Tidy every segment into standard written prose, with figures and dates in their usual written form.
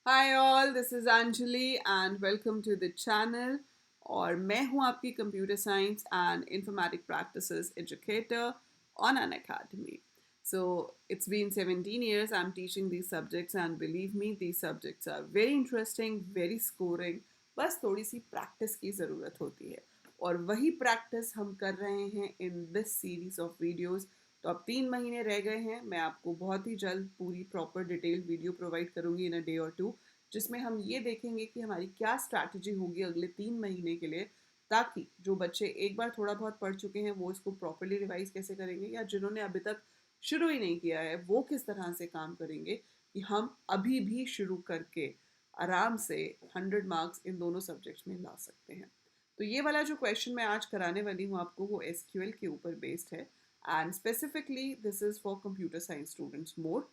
Hi all, this is Anjali and welcome to the channel. और मैं हूं आपकी computer science and informatic practices educator on Unacademy. So it's been 17 years I'm teaching these subjects and believe me these subjects are very interesting, very scoring. बस थोड़ी सी practice की ज़रूरत होती है और वही प्रैक्टिस हम कर रहे हैं in this series of videos. तो अब 3 महीने रह गए हैं. मैं आपको बहुत ही जल्द पूरी प्रॉपर डिटेल वीडियो प्रोवाइड करूंगी इन अ डे और टू, जिसमें हम ये देखेंगे कि हमारी क्या स्ट्रैटेजी होगी अगले 3 महीने के लिए, ताकि जो बच्चे एक बार थोड़ा बहुत पढ़ चुके हैं वो इसको प्रॉपरली रिवाइज कैसे करेंगे, या जिन्होंने अभी तक शुरू ही नहीं किया है वो किस तरह से काम करेंगे कि हम अभी भी शुरू करके आराम से 100 मार्क्स इन दोनों सब्जेक्ट्स में ला सकते हैं. तो ये वाला जो क्वेश्चन मैं आज कराने वाली हूँ आपको वो एसक्यूएल के ऊपर बेस्ड है and specifically this is for computer science students more,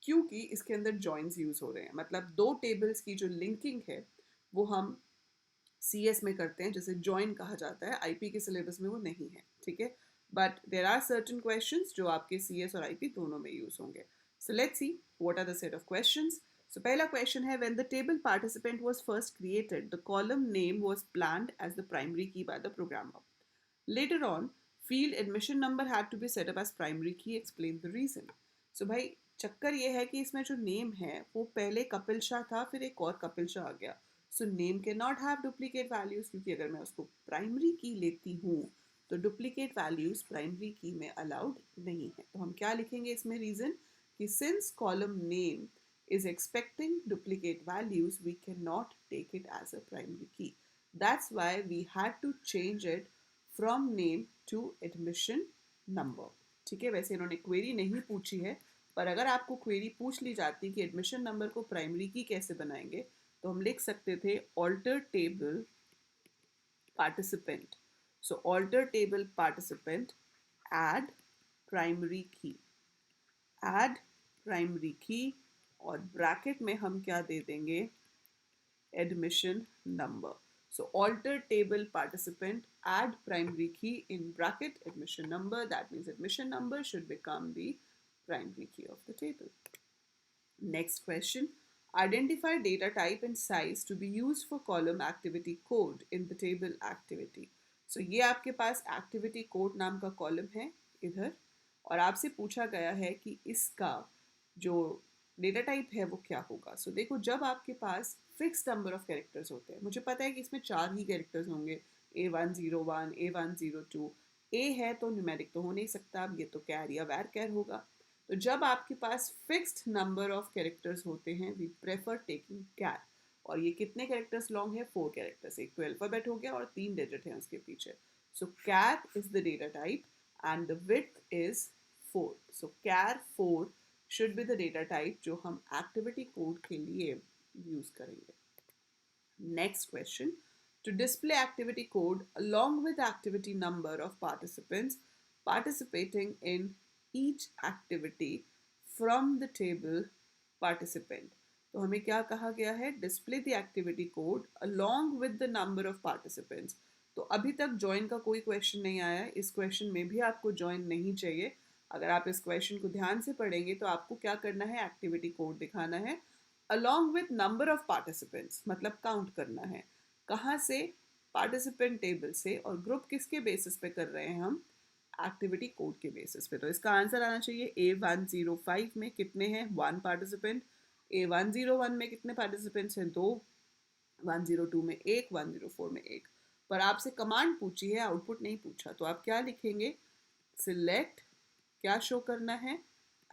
क्योंकि इसके अंदर जॉइंस यूज हो रहे हैं. मतलब दो टेबल्स की जो लिंकिंग है वो हम सी एस में करते हैं, जैसे जॉइन कहा जाता है. आईपी के सिलेबस में वो नहीं है, ठीक है. But there are certain question जो आपके सी एस और आईपी दोनों में यूज होंगे. So let's see what are the set of questions. So पहला क्वेश्चन है, when the table participant was first created the column name was planned as the primary key by the programmer. Later on, field admission number had to be set up as primary key. Explain the reason. So भाई चक्कर ये है कि इसमें जो name है वो पहले कपिल शाह था, फिर एक और कपिल शाह आ गया. So name can not have duplicate values, क्योंकि अगर मैं उसको प्राइमरी की लेती हूँ तो डुप्लीकेट वैल्यूज प्राइमरी की में अलाउड नहीं है. तो हम क्या लिखेंगे इसमें रीजन कि since column name is expecting duplicate values, we cannot take it as a primary key. That's why we had to change it from name to admission number. ठीक है, वैसे इन्होंने क्वेरी नहीं पूछी है, पर अगर आपको क्वेरी पूछ ली जाती कि एडमिशन नंबर को प्राइमरी की कैसे बनाएंगे, तो हम लिख सकते थे alter table participant. So alter table participant add primary key, add primary key, और ब्रैकेट में हम क्या दे देंगे, admission number. So alter table participant, add primary key in bracket admission number. That means admission number should become the primary key of the table. Next question. Identify data type and size to be used for column activity code in the table activity. So ये आपके पास activity code नाम का column है इधर, और आपसे पूछा गया है कि इसका जो डेटा टाइप है वो क्या होगा. सो देखो, जब आपके पास फिक्स नंबर ऑफ कैरेक्टर्स होते हैं, मुझे पता है कि इसमें 4 ही कैरेक्टर्स होंगे, A101, A102. ए है तो न्यूमेरिक तो हो नहीं सकता, अब ये तो कैर या वैर कैर होगा. तो जब आपके पास फिक्स्ड नंबर ऑफ कैरेक्टर्स होते हैं वी प्रेफर टेकिंग कैर. और ये कितने कैरेक्टर्स लॉन्ग है, 4 कैरेक्टर्स. एक तो अल्फाबेट हो गया और 3 डिजिट है उसके पीछे. So char is the data type and the width is 4. So char 4 should be the data type जो हम एक्टिविटी कोड के लिए यूज करेंगे. Next question. To display activity code along with activity number of participants participating in each activity from the table participant. तो हमें क्या कहा गया है, display the activity code along with the number of participants. तो अभी तक ज्वाइन का कोई क्वेश्चन नहीं आया है, इस क्वेश्चन में भी आपको ज्वाइन नहीं चाहिए. अगर आप इस क्वेश्चन को ध्यान से पढ़ेंगे तो आपको क्या करना है, एक्टिविटी कोड दिखाना है along with number of participants, मतलब काउंट करना है. कहाँ से, पार्टिसिपेंट टेबल से. और ग्रुप किसके बेसिस पे कर रहे हैं हम, एक्टिविटी कोड के बेसिस पे. तो इसका आंसर आना चाहिए A105 में कितने हैं, 1 पार्टिसिपेंट. A101 में कितने पार्टिसिपेंट्स हैं, 2. 102 में 1, 104 में 1. पर आपसे कमांड पूछी है, आउटपुट नहीं पूछा, तो आप क्या लिखेंगे, सिलेक्ट, क्या शो करना है,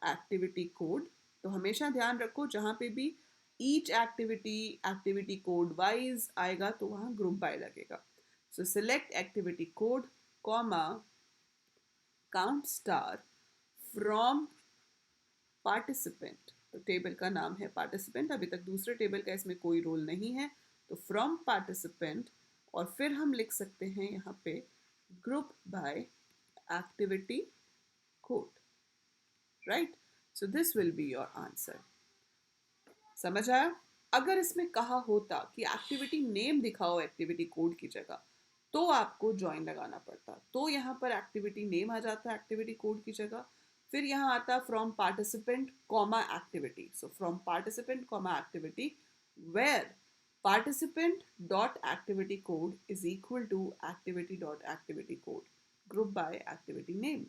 एक्टिविटी कोड. तो हमेशा ध्यान रखो जहाँ पे भी each activity activity code wise आएगा तो वहाँ ग्रुप बाय लगेगा. सो select activity code comma count star from participant. तो टेबल का नाम है पार्टिसिपेंट, अभी तक दूसरे टेबल का इसमें कोई रोल नहीं है, तो फ्रॉम पार्टिसिपेंट. और फिर हम लिख सकते हैं यहाँ पे group by activity code. Right, so this will be your answer. समझ आया. अगर इसमें कहा होता कि एक्टिविटी नेम दिखाओ एक्टिविटी कोड की जगह, तो आपको ज्वाइन लगाना पड़ता, तो यहाँ पर एक्टिविटी नेम आ जाता एक्टिविटी कोड की जगह. फिर यहाँ आता from participant comma activity. So from participant comma activity where participant dot activity code is equal to activity dot activity code group by activity name.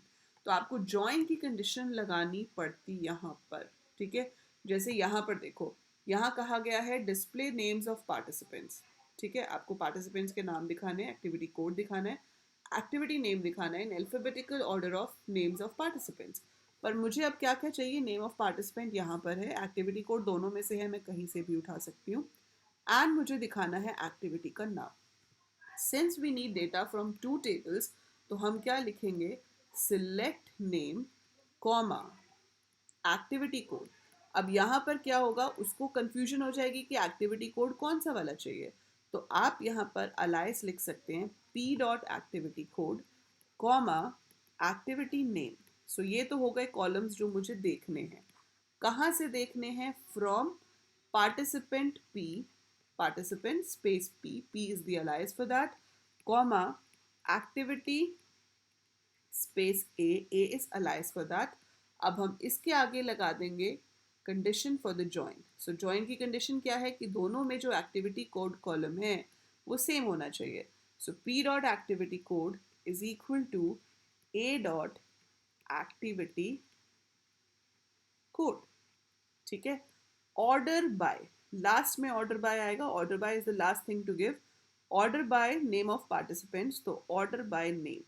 तो आपको join की कंडीशन लगानी पड़ती यहाँ पर. ठीक है, जैसे यहाँ पर देखो, यहाँ कहा गया है डिस्प्ले नेम्स ऑफ पार्टिसिपेंट्स. ठीक है, आपको पार्टिसिपेंट्स के नाम दिखाने हैं, एक्टिविटी कोड दिखाना है, एक्टिविटी नेम दिखाना है in alphabetical order of names of participants. पर मुझे अब क्या क्या चाहिए, नेम ऑफ पार्टिसिपेंट यहाँ पर है, एक्टिविटी कोड दोनों में से है, मैं कहीं से भी उठा सकती हूँ, एंड मुझे दिखाना है एक्टिविटी का नाम. Since we need data from two tables, तो हम क्या लिखेंगे, select name comma activity code. अब यहाँ पर क्या होगा, उसको कंफ्यूजन हो जाएगी कि एक्टिविटी कोड कौन सा वाला चाहिए. तो आप यहाँ पर अलाइस लिख सकते हैं P dot activity code comma activity name. So ये तो हो गए कॉलम्स जो मुझे देखने हैं. कहाँ से देखने हैं, from participant P, participant space P is the alias for that, comma activity space A is alias for that. अब हम इसके आगे लगा देंगे condition for the join. So join की कंडीशन क्या है कि दोनों में जो एक्टिविटी कोड कॉलम है वो सेम होना चाहिए. So P dot activity code is equal to A dot activity code. ठीक है, ऑर्डर बाय, लास्ट में ऑर्डर बाय आएगा, order by is the last thing to give. Order by name of participants, तो order by name.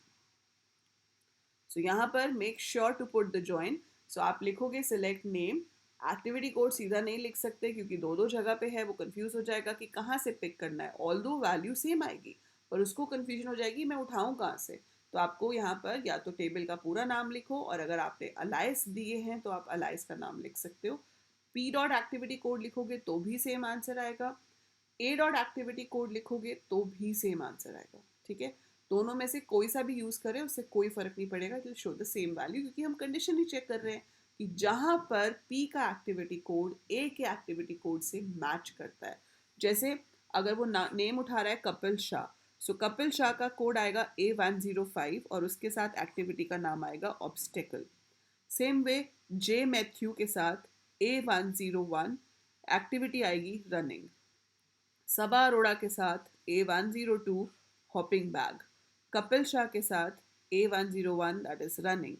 So यहाँ पर make sure to put the join. So आप लिखोगे select name, activity code सीधा नहीं लिख सकते क्योंकि दो दो जगह पे है, वो कंफ्यूज हो जाएगा कि कहाँ से पिक करना है. ऑल दो वैल्यू सेम आएगी पर उसको कंफ्यूजन हो जाएगी मैं उठाऊँ कहाँ से. तो आपको यहाँ पर या तो टेबल का पूरा नाम लिखो, और अगर आपने अलाइस दिए हैं तो आप अलाइस का नाम लिख सकते हो. पी डॉट एक्टिविटी कोड लिखोगे तो भी सेम आंसर आएगा, ए डॉट एक्टिविटी कोड लिखोगे तो भी सेम आंसर आएगा. ठीक है, दोनों में से कोई सा भी यूज करें उससे कोई फर्क नहीं पड़ेगा, it will show the same value, क्योंकि हम कंडीशन ही चेक कर रहे हैं कि जहां पर पी का एक्टिविटी कोड ए के एक्टिविटी कोड से मैच करता है. जैसे अगर वो नेम उठा रहा है कपिल शाह, सो कपिल शाह का कोड आएगा A105 और उसके साथ एक्टिविटी का नाम आएगा ऑब्स्टेकल. सेम वे जे मैथ्यू के साथ A101 एक्टिविटी आएगी रनिंग. सबा अरोड़ा के साथ A102 hopping bag. Kapil Shah के साथ A101 that is running.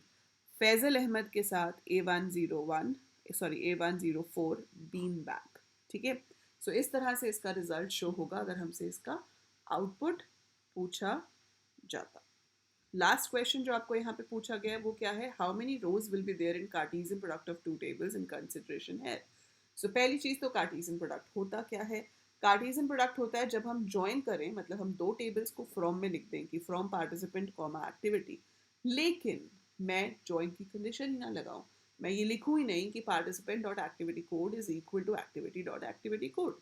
Faisal Ahmed के साथ A104 बीन बैग. ठीक है, सो इस तरह से इसका रिजल्ट शो होगा अगर हमसे इसका आउटपुट पूछा जाता. लास्ट क्वेश्चन जो आपको यहाँ पे पूछा गया है वो क्या है, how many rows will be there in Cartesian product of two tables in consideration है. सो पहली चीज तो कार्टेशियन प्रोडक्ट होता क्या है, कार्टेशियन प्रोडक्ट होता है जब हम ज्वाइन करें, मतलब हम दो टेबल्स को फ्रॉम में लिख दें कि फ्रॉम पार्टिसिपेंट कॉमा एक्टिविटी, लेकिन मैं ज्वाइन की कंडीशन ही ना लगाऊं, मैं ये लिखूं ही नहीं कि participant dot activity code is equal to activity dot activity code.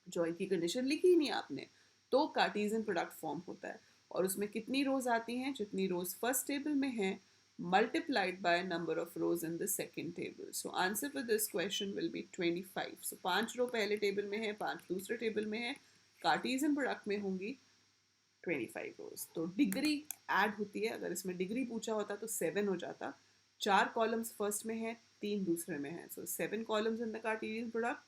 Join की कंडीशन लिखी ही नहीं आपने, तो कार्टेशियन प्रोडक्ट फॉर्म होता है. और उसमें कितनी रोज आती हैं, जितनी रोज फर्स्ट टेबल में हैं multiplied by number of rows in the second table. So answer for this question will be 25. So 5 रो पहले टेबल में है, 5 दूसरे टेबल में है, कार्टेशियन प्रोडक्ट में होंगी 25 रोज. तो डिग्री ऐड होती है, अगर इसमें डिग्री पूछा होता तो 7 हो जाता. 4 कॉलम्स फर्स्ट में है, 3 दूसरे में है, सो 7 columns in the Cartesian product.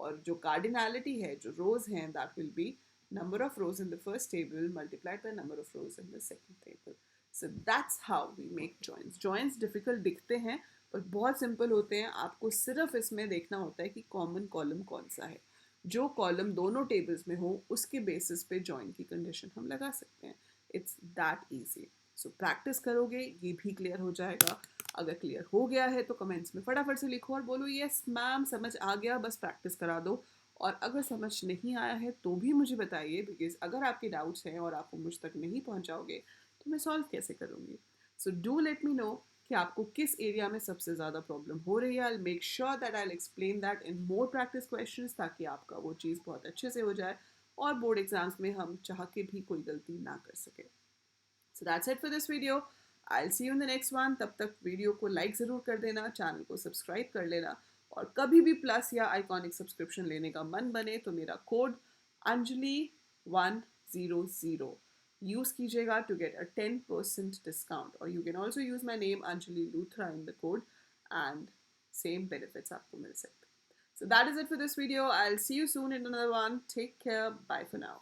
और जो कार्डिनैलिटी है, जो रोज हैं, that will be number of rows in the first table multiplied by number of rows in the second table. So that's how we make joins. Joins difficult दिखते हैं पर बहुत simple होते हैं. आपको सिर्फ इसमें देखना होता है कि कॉमन कॉलम कौन सा है. जो कॉलम दोनों टेबल्स में हो उसके बेसिस पे जॉइन की कंडीशन हम लगा सकते हैं. It's that easy. So practice करोगे ये भी क्लियर हो जाएगा. अगर क्लियर हो गया है तो कमेंट्स में फटाफट से लिखो और बोलो यस मैम समझ आ गया, बस प्रैक्टिस करा दो. और अगर समझ नहीं आया है तो भी मुझे बताइए, बिकॉज अगर आपके डाउट्स हैं और आप वो मुझ तक नहीं पहुंचाओगे तो मैं सॉल्व कैसे करूँगी. So do let me know कि आपको किस एरिया में सबसे ज़्यादा प्रॉब्लम हो रही है. I make sure that I explain that in more practice questions, ताकि आपका वो चीज़ बहुत अच्छे से हो जाए और बोर्ड एग्जाम्स में हम चाह के भी कोई गलती ना कर सके. So that's it for this video. I will see you in the next one. तब तक वीडियो को लाइक ज़रूर कर देना, चैनल को सब्सक्राइब कर लेना, और कभी भी प्लस या आइकॉनिक सब्सक्रिप्शन लेने का मन बने तो मेरा कोड अंजलि 100 यूज़ कीजिएगा टू गेट अ 10% डिस्काउंट, और you can also use my name Anjali Luthra in the code and same benefits आपको मिल सकते हैं. So that is it for this video. I'll see you soon in another one. Take care. Bye for now.